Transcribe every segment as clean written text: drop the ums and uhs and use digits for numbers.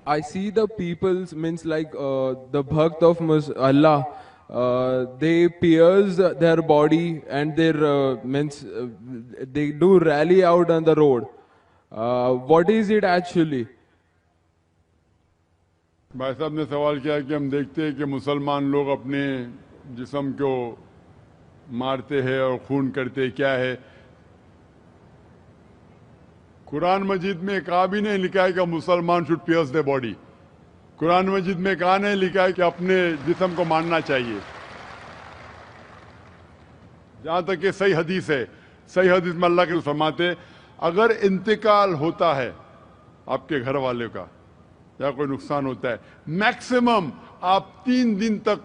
I see the people's means like the bhakt of Allah. They pierce their body and their means they do rally out on the road. What is it actually? भाई साहब ने सवाल किया कि हम देखते हैं कि मुसलमान लोग अपने जिस्म को मारते हैं और खून करते हैं, क्या है? कुरान मजीद में कहा भी नहीं लिखा है कि मुसलमान should pierce the body. Quran मजीद में कहा नहीं लिखा है कि अपने जिस्म को मारना चाहिए। जहां तक कि सही हदीस है, सही हदीस में अल्लाह के फरमाते अगर इंतकाल होता है आपके घर वाले का या कोई नुकसान होता है, मैक्सिमम आप 3 दिन तक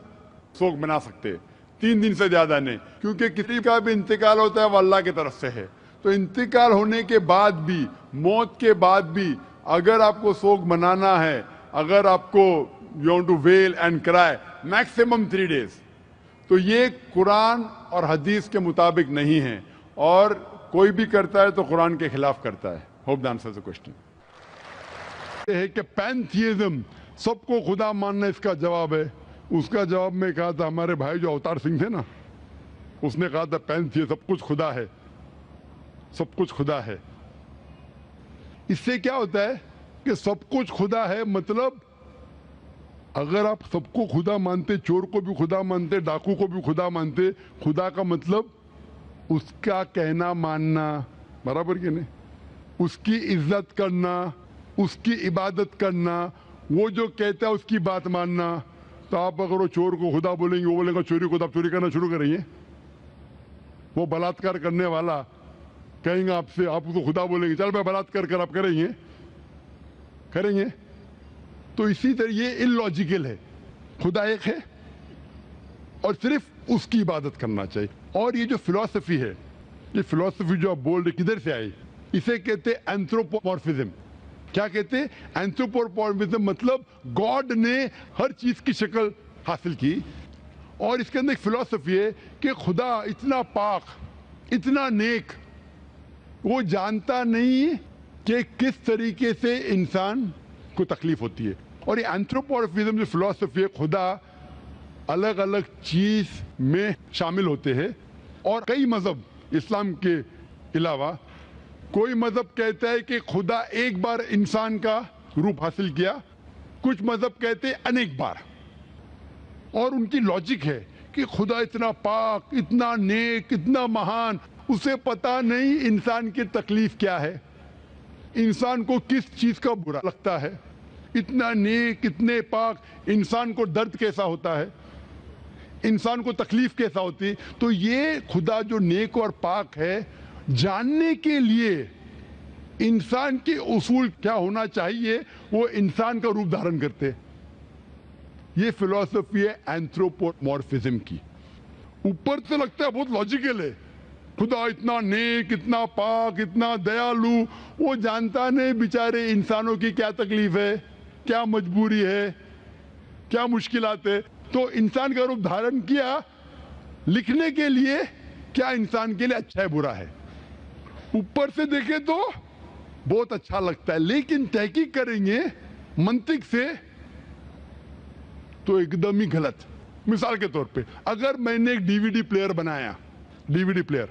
शोक मना सकते हैं, 3 दिन से ज्यादा नहीं, क्योंकि किसी का भी इंतकाल होता है वो अल्लाह की तरफ से है। तो इंतकाल होने के बाद भी, मौत के बाद भी अगर आपको शोक मनाना है, अगर आपको you want to wail and cry, maximum 3 days. तो ये कुरान और हदीस के मुताबिक नहीं है, और कोई भी करता है तो कुरान के खिलाफ करता है। Hope the answer the question है कि पैंथियज्म, सबको खुदा मानना, इसका जवाब है। उसका जवाब में कहा था हमारे भाई जो अवतार सिंह थे ना, उसने कहा था पैंथियज्म, सब कुछ खुदा है, सब कुछ खुदा है। इससे क्या होता है कि सब कुछ खुदा है, मतलब अगर आप सबको खुदा मानते, चोर को भी खुदा मानते, डाकू को भी खुदा मानते, खुदा का मतलब उसका कहना मानना, बराबर कि नहीं? उसकी इज्जत करना, उसकी इबादत करना, वो जो कहता है उसकी बात मानना। तो आप अगर वो चोर को खुदा बोलेंगे, वो बोलेगा चोरी को, तो आप चोरी करना शुरू करेंगे। वो बलात्कार करने वाला कहेंगे आपसे, आप उसको खुदा बोलेंगे, चल मैं बलात्कार कर, आप करेंगे? करेंगे? तो इसी तरह ये इलॉजिकल है। खुदा एक है और सिर्फ उसकी इबादत करना चाहिए। और ये जो फिलॉसफी है, ये फिलॉसफी जो आप बोल रहे किधर से आई? इसे कहते हैं एंथ्रोपोमॉर्फिज्म। क्या कहते हैं? एंथ्रोपोमॉर्फिज्म मतलब गॉड ने हर चीज की शक्ल हासिल की, और इसके अंदर एक फिलॉसफी है कि खुदा इतना पाक, इतना नेक, वो जानता नहीं कि किस तरीके से इंसान को तकलीफ होती है। और ये एंथ्रोपोमॉर्फिज्म जो फिलॉसफी है, खुदा अलग अलग चीज में शामिल होते हैं। और कई मजहब, इस्लाम के अलावा कोई मजहब कहता है कि खुदा एक बार इंसान का रूप हासिल किया, कुछ मजहब कहते हैं अनेक बार। और उनकी लॉजिक है कि खुदा इतना पाक, इतना नेक, इतना महान, उसे पता नहीं इंसान की तकलीफ क्या है, इंसान को किस चीज का बुरा लगता है। इतना नेक, इतने पाक, इंसान को दर्द कैसा होता है, इंसान को तकलीफ कैसा होती है। तो ये खुदा जो नेक और पाक है, जानने के लिए इंसान के उसूल क्या होना चाहिए, वो इंसान का रूप धारण करते। ये फिलॉसफी है एंथ्रोपोमॉर्फिज्म की। ऊपर से लगता है बहुत लॉजिकल है, खुदा इतना नेक, इतना पाक, इतना दयालु, वो जानता नहीं बेचारे इंसानों की क्या तकलीफ है, क्या मजबूरी है, क्या मुश्किलात है। तो इंसान का रूप धारण किया लिखने के लिए, क्या इंसान के लिए अच्छा है बुरा है। ऊपर से देखे तो बहुत अच्छा लगता है, लेकिन तहकीक करेंगे मंतिक से तो एकदम ही गलत। मिसाल के तौर पे अगर मैंने एक डीवीडी प्लेयर बनाया, डीवीडी प्लेयर,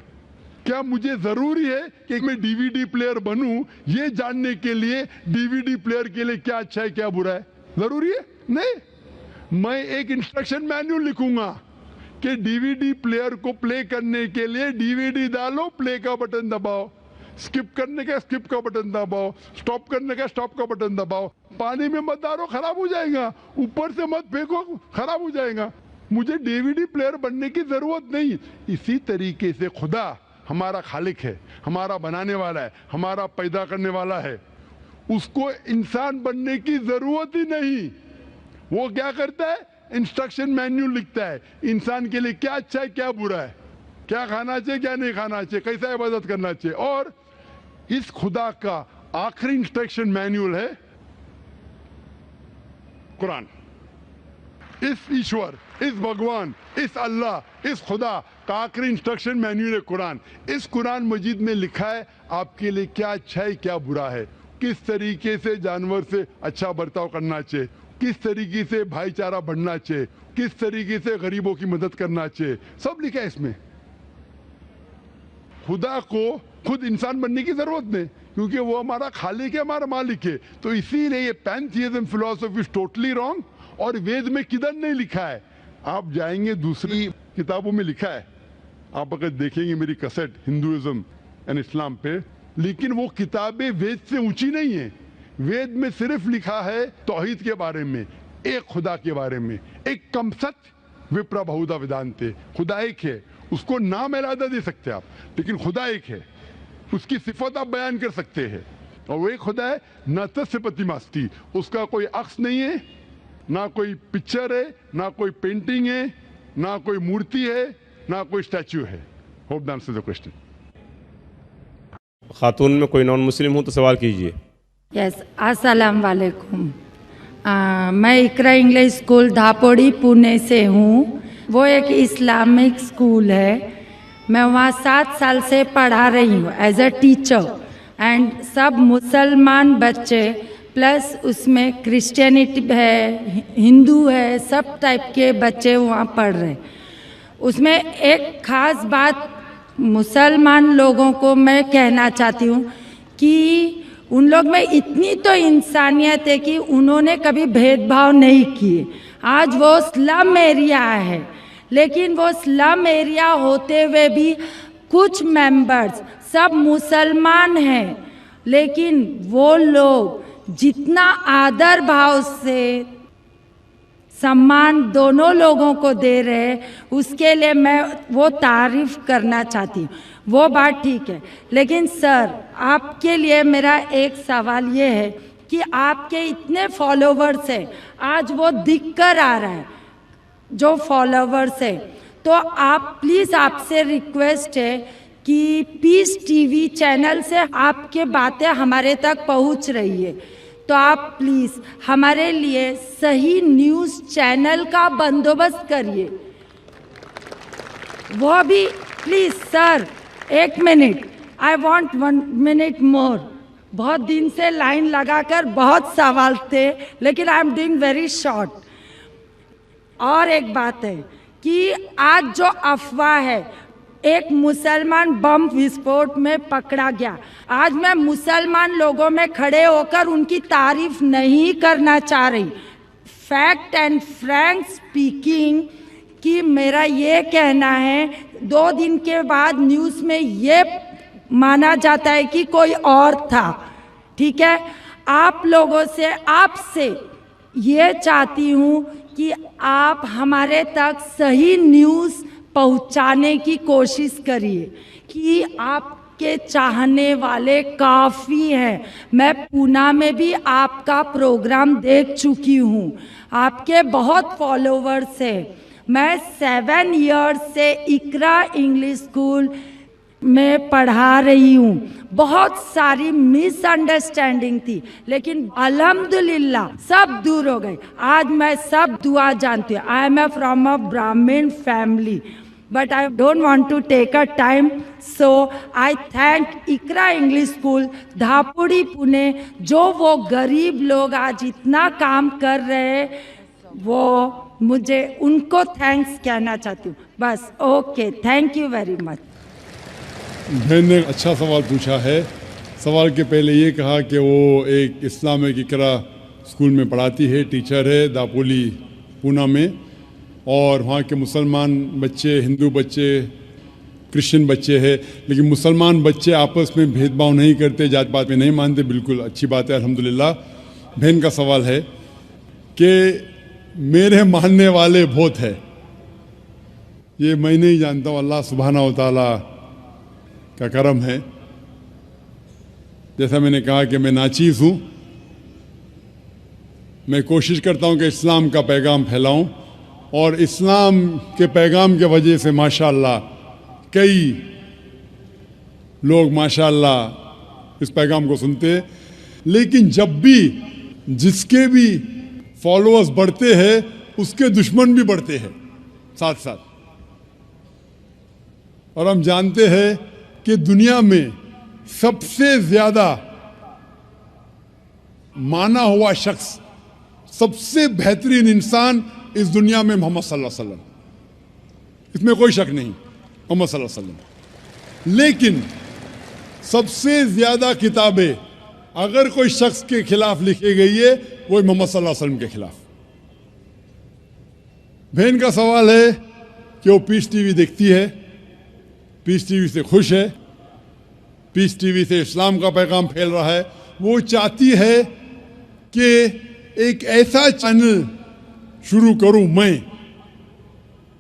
क्या मुझे जरूरी है कि मैं डीवीडी प्लेयर बनूं ये जानने के लिए डीवीडी प्लेयर के लिए क्या अच्छा है क्या बुरा है? जरूरी है? नहीं। मैं एक इंस्ट्रक्शन मैन्युअल लिखूंगा कि डीवीडी प्लेयर को प्ले करने के लिए डीवीडी डालो, प्ले का बटन दबाओ, स्किप करने का स्किप का बटन दबाओ, स्टॉप करने का स्टॉप का बटन दबाओ। पानी में मत डालो, खराब हो जाएगा, ऊपर से मत फेंको, खराब हो जाएगा। मुझे डीवीडी प्लेयर बनने की जरूरत नहीं। इसी तरीके से खुदा हमारा खालिक है, हमारा बनाने वाला है, हमारा पैदा करने वाला है, उसको इंसान बनने की जरूरत ही नहीं। वो क्या करता है? इंस्ट्रक्शन मैन्युअल लिखता है, इंसान के लिए क्या अच्छा है क्या बुरा है, क्या खाना चाहिए क्या नहीं खाना चाहिए, कैसा इबादत करना चाहिए। और इस खुदा का आखिरी इंस्ट्रक्शन मैन्युअल है कुरान। इस ईश्वर, इस भगवान, इस अल्लाह, इस खुदा का आखिरी इंस्ट्रक्शन मैन्युअल है कुरान। इस कुरान मजीद में लिखा है आपके लिए क्या अच्छा है क्या बुरा है। किस तरीके से जानवर से अच्छा बर्ताव करना चाहिए, किस तरीके से भाईचारा बढ़ना चाहिए, किस तरीके से गरीबों की मदद करना चाहिए, सब लिखा है इसमें। खुदा को खुद इंसान बनने की जरूरत नहीं, क्योंकि वो हमारा खालिक है, हमारा मालिक है। तो इसीलिए ये पैंथियज्म फिलॉसफी इज टोटली रॉन्ग। और वेद में किधर नहीं लिखा है, आप जाएंगे दूसरी किताबों में लिखा है, आप अगर देखेंगे मेरी कैसेट हिंदुइज्म एंड इस्लाम पे, लेकिन वो किताबें वेद से ऊंची नहीं है। वेद में सिर्फ लिखा है तौहीद के बारे में, एक खुदा के बारे में, एक कम सत्य विप्रा बहुधा वेदांते। खुदा एक है, उसको नाम अलग दे सकते हैं आप, लेकिन खुदा एक है, उसकी सिफत आप बयान कर सकते हैं। और वो एक खुदा है, न तस्य प्रतिमास्ति, उसका कोई अक्स नहीं है, ना कोई पिक्चर है, ना कोई पेंटिंग है, ना कोई मूर्ति है, ना कोई स्टैच्यू है। Hope that answers the question. खातून में कोई नॉन मुस्लिम हो तो सवाल कीजिए। यस, अस्सलाम वालेकुम। मैं इकरा इंग्लिश स्कूल धापोड़ी पुणे से हूँ। वो एक इस्लामिक स्कूल है। मैं वहाँ 7 साल से पढ़ा रही हूँ एज अ टीचर। एंड सब मुसलमान बच्चे प्लस उसमें क्रिश्चियनिटी है, हिंदू है, सब टाइप के बच्चे वहाँ पढ़ रहे हैं। उसमें एक ख़ास बात मुसलमान लोगों को मैं कहना चाहती हूँ कि उन लोग में इतनी तो इंसानियत है कि उन्होंने कभी भेदभाव नहीं किए। आज वो स्लम एरिया है, लेकिन वो स्लम एरिया होते हुए भी कुछ मेंबर्स सब मुसलमान हैं, लेकिन वो लोग जितना आदर भाव से सम्मान दोनों लोगों को दे रहे हैं, उसके लिए मैं वो तारीफ करना चाहती हूँ। वो बात ठीक है, लेकिन सर आपके लिए मेरा एक सवाल ये है कि आपके इतने फॉलोवर्स हैं, आज वो दिख कर आ रहा है जो फॉलोवर्स है, तो आप प्लीज़, आपसे रिक्वेस्ट है कि पीस टीवी चैनल से आपके बातें हमारे तक पहुंच रही है, तो आप प्लीज़ हमारे लिए सही न्यूज़ चैनल का बंदोबस्त करिए। वो भी please sir, 1 minute, I want 1 minute मोर। बहुत दिन से लाइन लगाकर बहुत सवाल थे, लेकिन I am doing very short. और एक बात है कि आज जो अफवाह है, एक मुसलमान बम विस्फोट में पकड़ा गया। आज मैं मुसलमान लोगों में खड़े होकर उनकी तारीफ नहीं करना चाह रही। फैक्ट एंड फ्रैंक स्पीकिंग कि मेरा ये कहना है, 2 दिन के बाद न्यूज़ में ये माना जाता है कि कोई और था। ठीक है, आप लोगों से, आपसे ये चाहती हूँ कि आप हमारे तक सही न्यूज़ पहुंचाने की कोशिश करिए कि आपके चाहने वाले काफ़ी हैं। मैं पूना में भी आपका प्रोग्राम देख चुकी हूँ, आपके बहुत फॉलोवर्स हैं। मैं 7 इयर्स से इकरा इंग्लिश स्कूल में पढ़ा रही हूँ। बहुत सारी मिसअंडरस्टैंडिंग थी, लेकिन अल्हम्दुलिल्लाह सब दूर हो गई। आज मैं सब दुआ जानती हूँ। आई एम फ्रॉम अ ब्राह्मण family, but I don't want to take a time, so I thank Iqra English school Dapodi Pune, जो वो गरीब लोग आज इतना काम कर रहे हैं, वो मुझे उनको थैंक्स कहना चाहती हूँ बस। Okay, thank you very much. बहन ने अच्छा सवाल पूछा है। सवाल के पहले ये कहा कि वो एक इस्लामिक इकरा स्कूल में पढ़ाती है, टीचर है दापोली पूना में, और वहाँ के मुसलमान बच्चे, हिंदू बच्चे, क्रिश्चियन बच्चे हैं, लेकिन मुसलमान बच्चे आपस में भेदभाव नहीं करते, जात पात में नहीं मानते। बिल्कुल अच्छी बात है, अल्हम्दुलिल्लाह। बहन का सवाल है कि मेरे मानने वाले बहुत है, ये मैं नहीं जानता हूँ, अल्लाह सुब्हाना व तआला का करम है। जैसा मैंने कहा कि मैं नाचीज़ हूँ, मैं कोशिश करता हूँ कि इस्लाम का पैगाम फैलाऊँ, और इस्लाम के पैगाम के वजह से माशाअल्लाह कई लोग माशाअल्लाह इस पैगाम को सुनते हैं। लेकिन जब भी जिसके भी फॉलोअर्स बढ़ते हैं, उसके दुश्मन भी बढ़ते हैं साथ साथ। और हम जानते हैं कि दुनिया में सबसे ज़्यादा माना हुआ शख्स, सबसे बेहतरीन इंसान इस दुनिया में मोहम्मद सल्लल्लाहु अलैहि वसल्लम, इसमें कोई शक नहीं, मोहम्मद सल्लल्लाहु अलैहि वसल्लम। लेकिन सबसे ज्यादा किताबें अगर कोई शख्स के खिलाफ लिखी गई है वो मोहम्मद सल्लल्लाहु अलैहि वसल्लम के खिलाफ। बहन का सवाल है कि वो पीस टीवी देखती है, पीस टीवी से खुश है, पीस टीवी से इस्लाम का पैगाम फैल रहा है। वो चाहती है कि एक ऐसा चैनल शुरू करूं मैं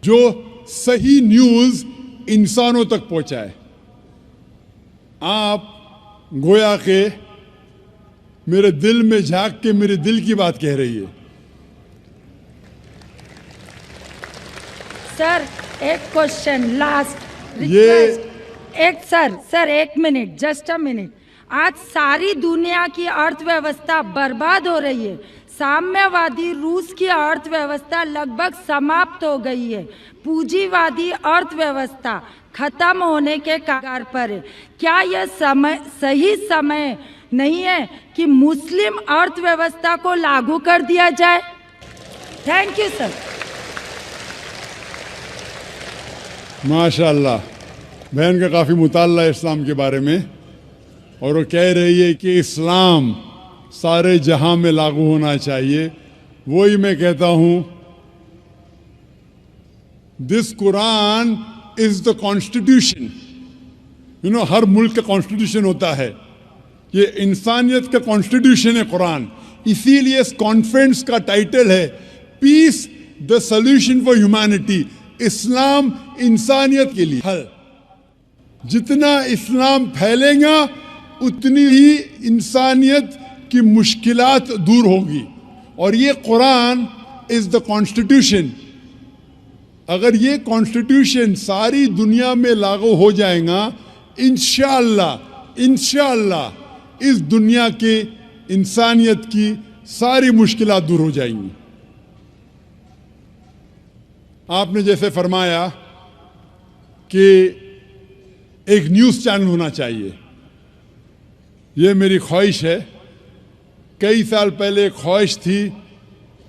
जो सही न्यूज इंसानों तक पहुंचाए। आप गोया के मेरे दिल में झांक के मेरे दिल की बात कह रही है। सर एक क्वेश्चन लास्ट ये- सर एक मिनट, जस्ट अ मिनट। आज सारी दुनिया की अर्थव्यवस्था बर्बाद हो रही है। साम्यवादी रूस की अर्थव्यवस्था लगभग समाप्त हो गई है। पूंजीवादी अर्थव्यवस्था खत्म होने के कगार पर है। क्या यह सही समय नहीं है कि मुस्लिम अर्थव्यवस्था को लागू कर दिया जाए? Thank you sir. माशाअल्लाह, बहन का काफ़ी मुताल्ला है इस्लाम के बारे में, और वो कह रही है कि इस्लाम सारे जहां में लागू होना चाहिए। वही मैं कहता हूं, this Quran is the constitution. हर मुल्क का कॉन्स्टिट्यूशन होता है, ये इंसानियत का कॉन्स्टिट्यूशन है कुरान। इसीलिए इस कॉन्फ्रेंस का टाइटल है peace the solution for humanity. इस्लाम इंसानियत के लिए हल। जितना इस्लाम फैलेगा उतनी ही इंसानियत की मुश्किलात दूर होगी, और ये कुरान इज द कॉन्स्टिट्यूशन। अगर ये कॉन्स्टिट्यूशन सारी दुनिया में लागू हो जाएगा, इंशाअल्लाह इस दुनिया के इंसानियत की सारी मुश्किलात दूर हो जाएंगी। आपने जैसे फरमाया कि एक न्यूज़ चैनल होना चाहिए, ये मेरी ख्वाहिश है। कई साल पहले एक ख्वाहिश थी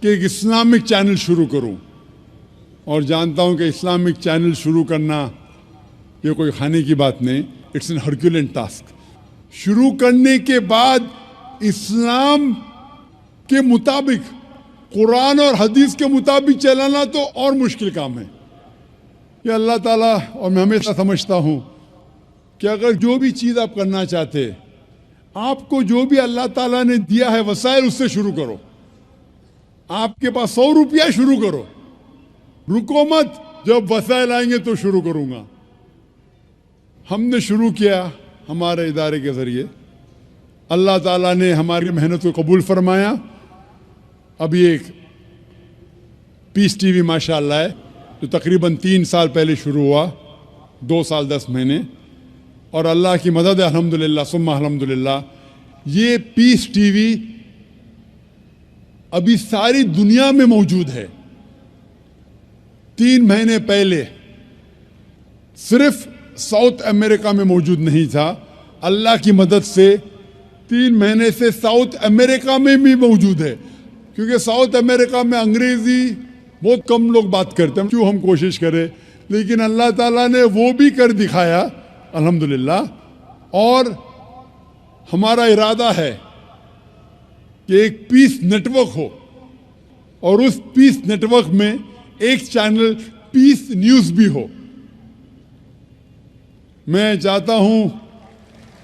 कि एक इस्लामिक चैनल शुरू करूं, और जानता हूं कि इस्लामिक चैनल शुरू करना ये कोई खाने की बात नहीं, इट्स एन हरक्यूलेन टास्क। शुरू करने के बाद इस्लाम के मुताबिक, कुरान और हदीस के मुताबिक चलाना तो और मुश्किल काम है। ये अल्लाह ताला, और मैं हमेशा समझता हूं कि अगर जो भी चीज़ आप करना चाहते, आपको जो भी अल्लाह ताला ने दिया है वसाइल, उससे शुरू करो। आपके पास 100 रुपया, शुरू करो, रुको मत, जब वसाइल आएंगे तो शुरू करूंगा। हमने शुरू किया हमारे इदारे के जरिए, अल्लाह ताला ने हमारी मेहनत को कबूल फरमाया। अभी एक पीस टीवी माशाअल्लाह है, जो तकरीबन 3 साल पहले शुरू हुआ, 2 साल 10 महीने, और अल्लाह की मदद है, अल्हम्दुलिल्लाह सुम्मा अल्हम्दुलिल्लाह। ये पीस टीवी अभी सारी दुनिया में मौजूद है। 3 महीने पहले सिर्फ साउथ अमेरिका में मौजूद नहीं था, अल्लाह की मदद से 3 महीने से साउथ अमेरिका में भी मौजूद है। क्योंकि साउथ अमेरिका में अंग्रेजी बहुत कम लोग बात करते हैं, क्यों हम कोशिश करें, लेकिन अल्लाह ताला ने वो भी कर दिखाया अल्हम्दुलिल्लाह। और हमारा इरादा है कि एक पीस नेटवर्क हो, और उस पीस नेटवर्क में एक चैनल पीस न्यूज़ भी हो। मैं चाहता हूं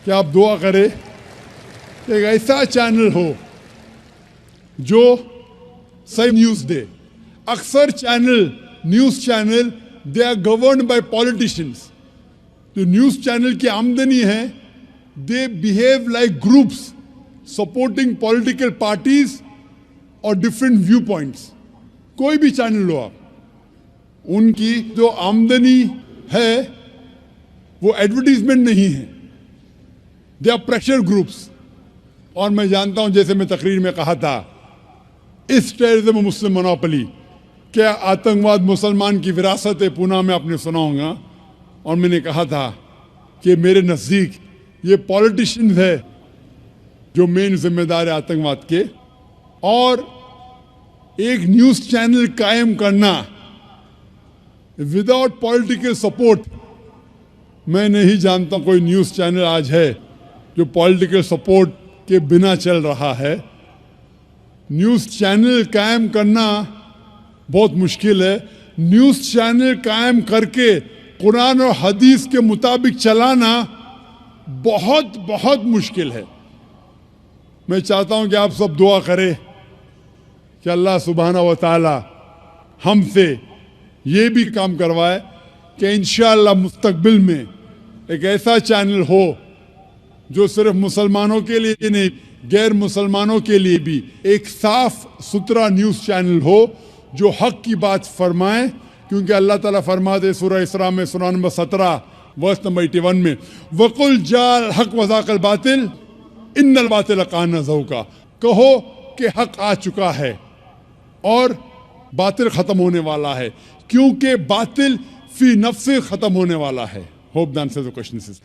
कि आप दुआ करें, एक ऐसा चैनल हो जो सही न्यूज़ दे। अक्सर news channel they are governed by politicians. जो न्यूज़ चैनल की आमदनी है, they behave like groups supporting political parties और डिफरेंट व्यू पॉइंट्स। कोई भी चैनल लो आप, उनकी जो आमदनी है वो एडवर्टीजमेंट नहीं है, दे आर प्रेशर ग्रुप्स। और मैं जानता हूं, जैसे मैं तकरीर में कहा था, इस टेररिज्म मुस्लिम मोनोपोली, क्या आतंकवाद मुसलमान की विरासत है, पूना में आपने सुना होगा। और मैंने कहा था कि मेरे नज़दीक ये पॉलिटिशियंस है जो मेन जिम्मेदार है आतंकवाद के, और एक न्यूज चैनल कायम करना विदाउट पॉलिटिकल सपोर्ट। मैं नहीं जानता कोई न्यूज चैनल आज है जो पॉलिटिकल सपोर्ट के बिना चल रहा है। न्यूज चैनल कायम करना बहुत मुश्किल है। न्यूज चैनल कायम करके कुरान और हदीस के मुताबिक चलाना बहुत बहुत मुश्किल है। मैं चाहता हूं कि आप सब दुआ करें कि अल्लाह सुब्हाना व तआला हमसे ये भी काम करवाए कि इंशाअल्लाह मुस्तकबिल में एक ऐसा चैनल हो जो सिर्फ मुसलमानों के लिए नहीं, गैर मुसलमानों के लिए भी एक साफ सुथरा न्यूज चैनल हो जो हक की बात फरमाए। क्योंकि अल्लाह ताला फरमाते सूरह इसरा में, सूरह नंबर 17 वर्स नंबर 81 में, वकुल जाल हक वज़ाकल बातिल इन्नल बातिल कान ज़हूका, कहो कि हक आ चुका है और बातिल खत्म होने वाला है, क्योंकि बातिल फी नफ्से खत्म होने वाला है। Hope the answer the question is